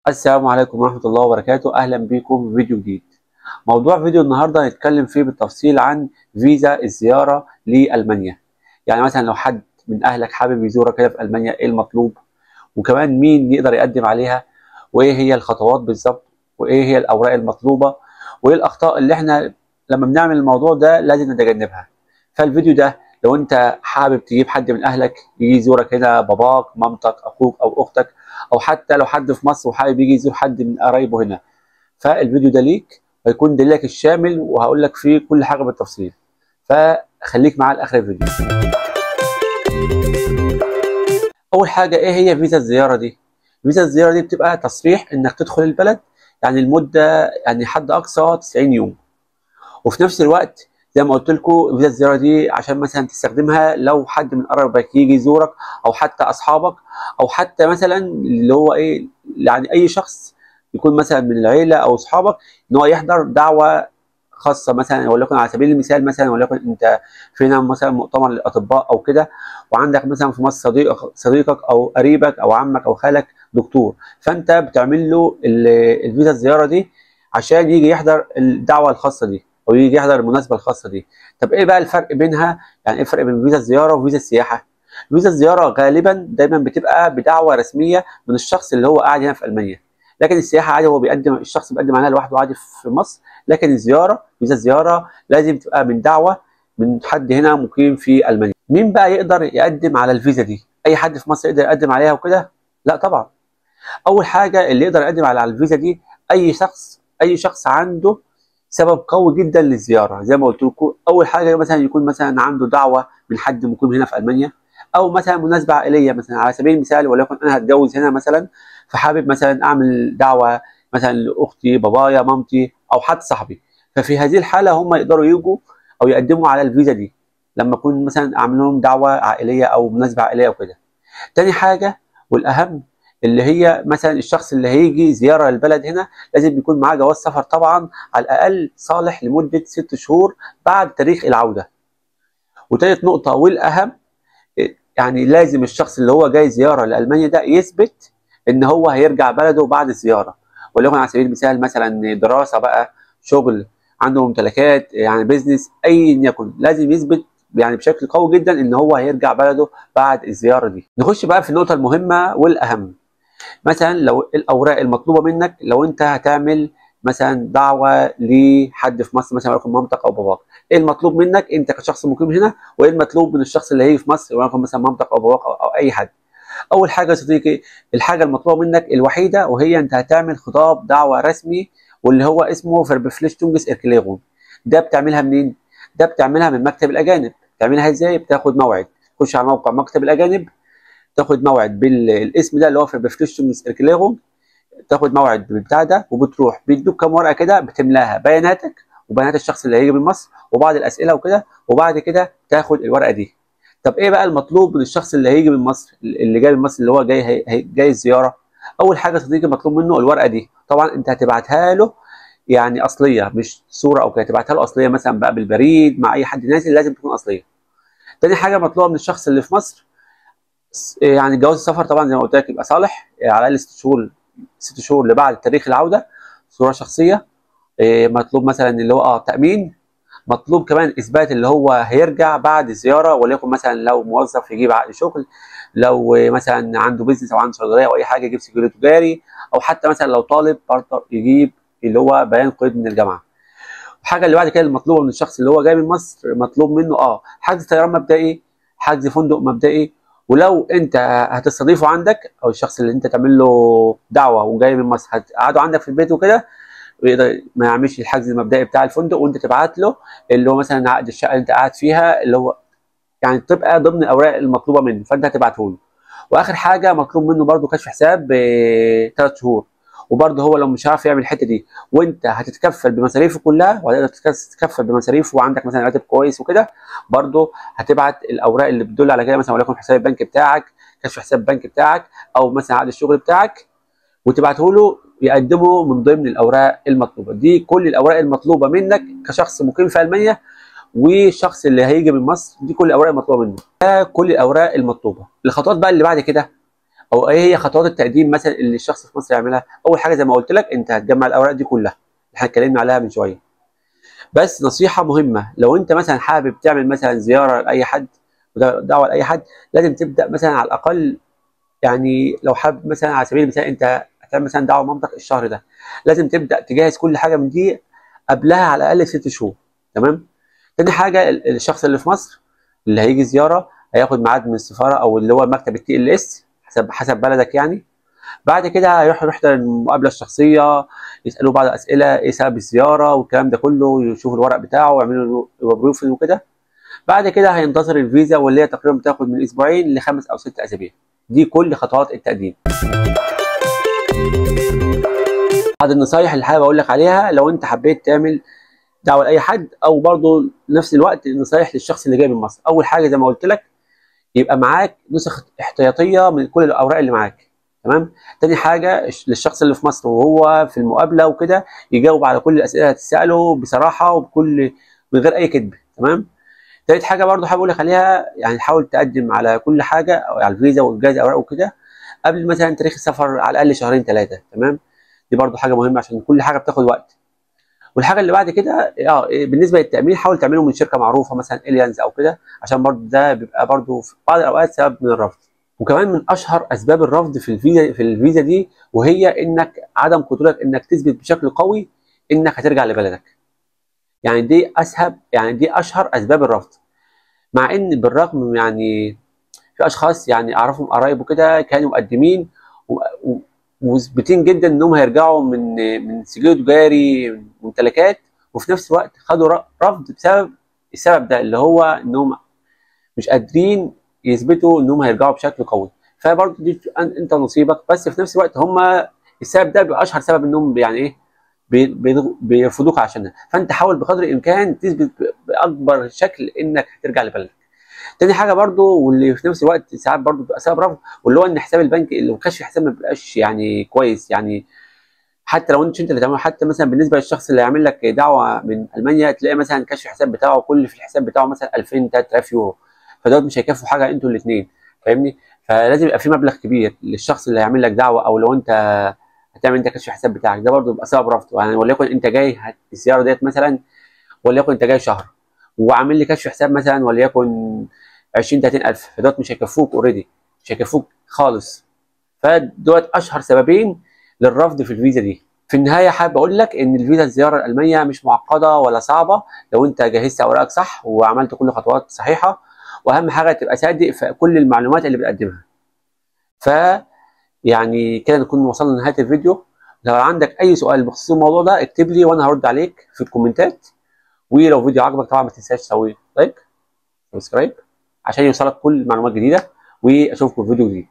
السلام عليكم ورحمة الله وبركاته. أهلا بكم في فيديو جديد. موضوع فيديو النهاردة هنتكلم فيه بالتفصيل عن فيزا الزيارة لألمانيا. يعني مثلا لو حد من أهلك حابب يزورك كده في ألمانيا، إيه المطلوب؟ وكمان مين يقدر يقدم عليها؟ وإيه هي الخطوات بالظبط؟ وإيه هي الأوراق المطلوبة؟ وإيه الأخطاء اللي إحنا لما بنعمل الموضوع ده لازم نتجنبها؟ فالفيديو ده لو أنت حابب تجيب حد من أهلك يجي يزورك هنا، باباك، مامتك، أخوك أو أختك، او حتى لو حد في مصر وحابب يجي يزور حد من قرايبه هنا، فالفيديو ده ليك وهيكون دليلك الشامل وهقول لك فيه كل حاجه بالتفصيل. فخليك معايا لاخر الفيديو. اول حاجه، ايه هي فيزا الزياره دي؟ فيزا الزياره دي بتبقى تصريح انك تدخل البلد، يعني المده يعني حد اقصى 90 يوم. وفي نفس الوقت زي ما قلت لكم، فيزا الزياره دي عشان مثلا تستخدمها لو حد من قرايبك يجي يزورك، او حتى اصحابك، او حتى مثلا اللي هو ايه، يعني اي شخص يكون مثلا من العيله او اصحابك ان هو يحضر دعوه خاصه، مثلا وليكن على سبيل المثال، مثلا وليكن انت فينا مثلا مؤتمر للاطباء او كده، وعندك مثلا في مصر صديقك او قريبك او عمك او خالك دكتور، فانت بتعمل له الفيزا الزياره دي عشان يجي يحضر الدعوه الخاصه دي او يجي يحضر المناسبه الخاصه دي. طب ايه بقى الفرق بينها؟ يعني ايه الفرق بين فيزا الزياره وفيزا السياحه؟ فيزا الزياره غالبا دايما بتبقى بدعوه رسميه من الشخص اللي هو قاعد هنا في المانيا، لكن السياحه عادي هو بيقدم، الشخص بيقدم عليها لوحده عادي في مصر. لكن الزياره، فيزا الزياره لازم تبقى من دعوه من حد هنا مقيم في المانيا. مين بقى يقدر يقدم على الفيزا دي؟ اي حد في مصر يقدر يقدم عليها وكده؟ لا طبعا. اول حاجه اللي يقدر يقدم على الفيزا دي اي شخص عنده سبب قوي جدا للزياره. زي ما قلت لكم، اول حاجه مثلا يكون مثلا عنده دعوه من حد مقيم هنا في المانيا، او مثلا مناسبه عائليه، مثلا على سبيل المثال وليكن انا هتجوز هنا مثلا، فحابب مثلا اعمل دعوه مثلا لاختي، بابايا، مامتي، او حد صاحبي. ففي هذه الحاله هم يقدروا يجوا او يقدموا على الفيزا دي لما اكون مثلا اعمل لهم دعوه عائليه او مناسبه عائليه وكده. تاني حاجه والاهم، اللي هي مثلا الشخص اللي هيجي زياره للبلد هنا لازم يكون معاه جواز سفر، طبعا على الاقل صالح لمده 6 شهور بعد تاريخ العوده. وتالت نقطه والاهم، يعني لازم الشخص اللي هو جاي زياره لالمانيا ده يثبت ان هو هيرجع بلده بعد الزياره، وليكن على سبيل المثال مثلا دراسه بقى، شغل، عنده ممتلكات، يعني بيزنس، ايا يكن، لازم يثبت يعني بشكل قوي جدا ان هو هيرجع بلده بعد الزياره دي. نخش بقى في النقطه المهمه والاهم، مثلا لو الاوراق المطلوبه منك لو انت هتعمل مثلا دعوه لحد في مصر، مثلا وليكن مامتك او باباك. ايه المطلوب منك انت كشخص مقيم هنا، وايه المطلوب من الشخص اللي هيجي في مصر وليكن مثلا مامتك او باباك أو اي حد؟ اول حاجه يا صديقي، الحاجه المطلوبه منك الوحيده وهي انت هتعمل خطاب دعوه رسمي، واللي هو اسمه فيربفليشتونجس إركليغون. ده بتعملها منين؟ ده بتعملها من مكتب الاجانب. بتعملها ازاي؟ بتاخد موعد، تخش على موقع مكتب الاجانب، تاخد موعد بالاسم ده اللي هو فيربفليشتونجس إركليغون، تاخد موعد بالبتاع ده، وبتروح بيدوك كام ورقه كده بتملاها بياناتك وبيانات الشخص اللي هيجي من مصر وبعض الاسئله وكده، وبعد كده تاخد الورقه دي. طب ايه بقى المطلوب من الشخص اللي هيجي من مصر، اللي جاي من مصر، اللي هو جاي الزياره؟ اول حاجه يا صديقي مطلوب منه الورقه دي. طبعا انت هتبعتها له يعني اصليه، مش صوره او كده، تبعتها له اصليه مثلا بقى بالبريد مع اي حد نازل، لازم تكون اصليه. تاني حاجه مطلوبه من الشخص اللي في مصر، يعني جواز السفر، طبعا زي ما قلت لك يبقى صالح، على الاقل 6 شهور، 6 شهور اللي بعد تاريخ العوده. صوره شخصيه. مطلوب مثلا اللي هو تامين. مطلوب كمان اثبات اللي هو هيرجع بعد الزياره، وليكن مثلا لو موظف يجيب عقد شغل، لو مثلا عنده بيزنس او عنده صيدليه او اي حاجه يجيب سجل تجاري، او حتى مثلا لو طالب برضه يجيب اللي هو بيان قيد من الجامعه. الحاجه اللي بعد كده المطلوبه من الشخص اللي هو جاي من مصر، مطلوب منه حجز طيران مبدئي، حجز فندق مبدئي. ولو انت هتستضيفه عندك، او الشخص اللي انت تعمل له دعوه وجاي من مصر هتقعده عندك في البيت وكده، ويقدر ما يعملش الحجز المبدئي بتاع الفندق، وانت تبعت له اللي هو مثلا عقد الشقه اللي انت قاعد فيها، اللي هو يعني تبقى ضمن الاوراق المطلوبه منه، فانت هتبعته له. واخر حاجه مطلوب منه برده كشف حساب ب3 شهور. وبرده هو لو مش عارف يعمل الحته دي وانت هتتكفل بمصاريفه كلها، وهتقدر تتكفل بمصاريفه، وعندك مثلا راتب كويس وكده، برده هتبعت الاوراق اللي بتدل على كده، مثلا وليكن حساب البنك بتاعك، كشف حساب البنك بتاعك، او مثلا عقد الشغل بتاعك، وتبعته له يقدمه من ضمن الاوراق المطلوبه دي. كل الاوراق المطلوبه منك كشخص مقيم في المانيا، والشخص اللي هيجي من مصر، دي كل الاوراق المطلوبه منه. ده كل الاوراق المطلوبه. الخطوات بقى اللي بعد كده، او ايه هي خطوات التقديم مثلا اللي الشخص في مصر يعملها. اول حاجه زي ما قلت لك انت هتجمع الاوراق دي كلها اللي احنا اتكلمنا عليها من شويه. بس نصيحه مهمه، لو انت مثلا حابب تعمل مثلا زياره لاي حد ودعوه لاي حد، لازم تبدا مثلا على الاقل، يعني لو حابب مثلا على سبيل المثال انت هتعمل مثلا دعوه مامتك الشهر ده، لازم تبدا تجهز كل حاجه من دي قبلها على الاقل 6 شهور. تمام. تاني حاجه الشخص اللي في مصر اللي هيجي زياره هياخد ميعاد من السفاره او اللي هو مكتب الTLS حسب بلدك يعني. بعد كده هيروح يحضر المقابله الشخصيه، يسالوه بعض الاسئله، ايه سبب الزياره والكلام ده كله، يشوف الورق بتاعه ويعملوا له بروفين وكده. بعد كده هينتظر الفيزا واللي هي تقريبا بتاخد من اسبوعين ل5 او 6 اسابيع. دي كل خطوات التقديم. بعض النصايح اللي حابب اقول لك عليها لو انت حبيت تعمل دعوه لاي حد، او برضه نفس الوقت نصايح للشخص اللي جاي من مصر. اول حاجه زي ما قلت لك يبقى معاك نسخ احتياطيه من كل الاوراق اللي معاك. تمام. تاني حاجه للشخص اللي في مصر وهو في المقابله وكده يجاوب على كل الاسئله اللي هتساله بصراحه من غير اي كذب. تمام. تالت حاجه برضه حابب اقول لك عليها، يعني حاول تقدم على كل حاجه او على الفيزا وانجاز اوراق وكده قبل مثلا تاريخ السفر على الاقل شهرين 3. تمام. دي برضه حاجه مهمه عشان كل حاجه بتاخد وقت. والحاجه اللي بعد كده بالنسبه للتامين حاول تعمله من شركه معروفه مثلا اليانز او كده، عشان برضه ده بيبقى برضه في بعض الاوقات سبب من الرفض. وكمان من اشهر اسباب الرفض في الفيزا دي وهي انك عدم قدرتك انك تثبت بشكل قوي انك هترجع لبلدك. يعني دي اشهر اسباب الرفض. مع ان بالرغم يعني في اشخاص يعني اعرفهم قرايب وكده كانوا مقدمين ومثبتين جدا انهم هيرجعوا من سجل تجاري ممتلكات، وفي نفس الوقت خدوا رفض بسبب السبب ده اللي هو انهم مش قادرين يثبتوا انهم هيرجعوا بشكل قوي. فبرضه دي انت نصيبك، بس في نفس الوقت هم السبب ده بيبقى اشهر سبب انهم يعني ايه بيرفضوك عشانها. فانت حاول بقدر الامكان تثبت باكبر شكل انك هترجع لبلدك. تاني حاجه برضو واللي في نفس الوقت ساعات برضو بيبقى سبب رفض، واللي هو ان حساب البنك اللي كشف الحساب ما بيبقاش يعني كويس. يعني حتى لو انت اللي تعمله، حتى مثلا بالنسبه للشخص اللي يعمل لك دعوه من المانيا تلاقي مثلا كشف الحساب بتاعه كل في الحساب بتاعه مثلا 2000 3000 يورو، فدوت مش هيكفوا حاجه انتوا الاثنين. فاهمني؟ فلازم يبقى في مبلغ كبير للشخص اللي هيعمل لك دعوه، او لو انت هتعمل انت كشف الحساب بتاعك ده برضو بيبقى سبب رفض. يعني وليكن انت جاي الزياره ديت مثلا، وليكن انت جاي شهر وعامل لي كشف حساب مثلا وليكن 20 30 الف، فدوت مش هيكفوك اوريدي، مش هيكفوك خالص. فدوت اشهر سببين للرفض في الفيزا دي. في النهايه حابب اقول لك ان الفيزا الزياره الالمانيه مش معقده ولا صعبه لو انت جهزت اوراقك صح وعملت كل خطوات صحيحه، واهم حاجه تبقى صادق في كل المعلومات اللي بتقدمها. ف يعني كده نكون وصلنا لنهايه الفيديو. لو عندك اي سؤال بخصوص الموضوع ده اكتب لي وانا هرد عليك في الكومنتات. ولو فيديو عجبك طبعا ما تنساش تسوي لايك سبسكرايب عشان يوصلك كل معلومات جديده، واشوفكم في فيديو جديد.